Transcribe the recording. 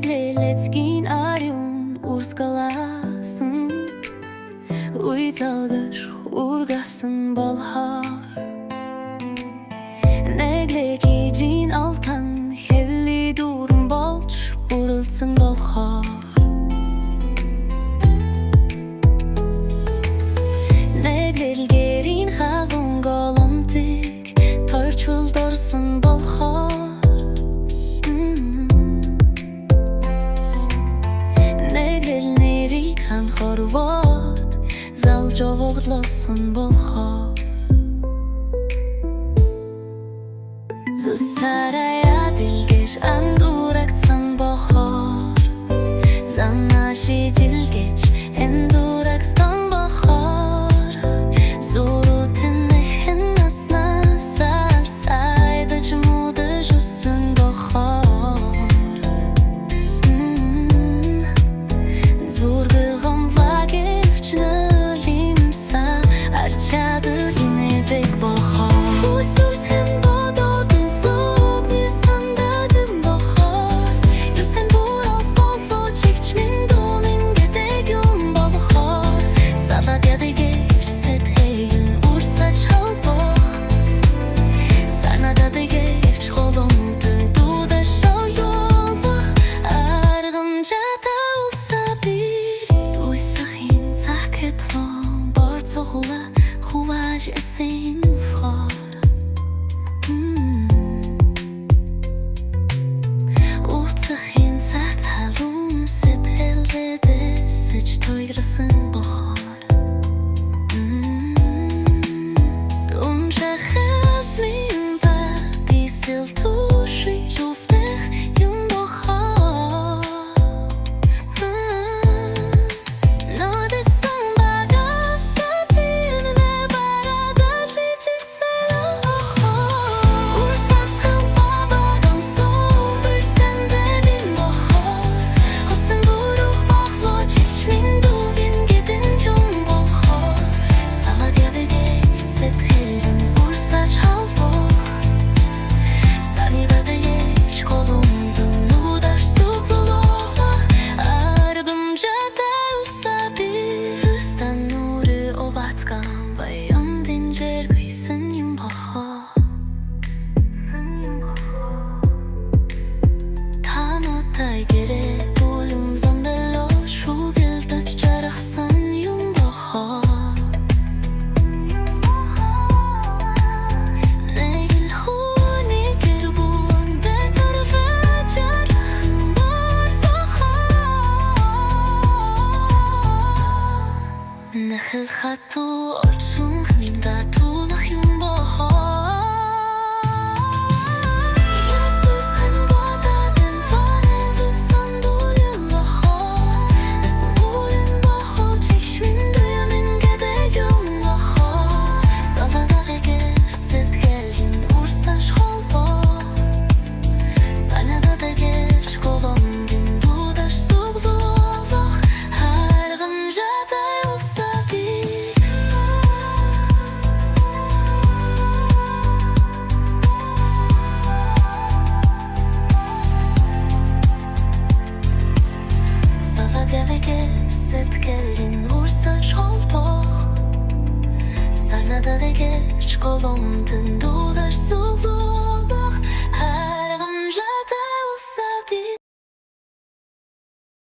Negleletskin arjun urskalasın Uytalgır urgasın balhar Negleki cin altan hevli durun balç Burılsın balhar Neglel gerin halun galamtik Tarçul dorsun balhar Neglel kan horvat Zal jovoglasun balhar Zustaraya dilgeç anduraksan bahar Zanashi cilgeç endurakstan bahar Zurutin nehen asna sal sayda cmuda jusun bahar Zurgı gamla gefçna limsa Arçadı yine dek bahar Uysur sen خوش اسین فار Uhtxin sagt halum set helvede Sech toyrasın bahar Unja khazmin ba disil tushi Juftech yum bahar Nadestan bagasta binne barada Jicit sela ahar Ursam skam babadan sol Bir senden bahar Hasen buruq baxlo çiçmin dugin gedin yum bahar Salad yavege set helin ursaç halbok Sanida da yeç kolumdun nudaş supluluqla Arbımca da usabi Fıstan nuru ovatkan Bayan dincer gıysin yum bahar Tanotay gere Bulum zandalo Şu gildaç jarahsan yum bahar Negil huni gerbuan De tarfa jarahın var bahar Nexil khatu orçun Minda tulaq yum bahar Yasız sen badadın Fanen tutsan duyun bahar Esbulun bahar Çekşmin duyumin gede yum bahar Salada vege set gelin Ursaş holbor Sanada da geç kolum gün Dudaş subluq Her gımca da olsa bir Salada vege set gelin Ursaş holbor Sanada da geç kolum Dudaş subluq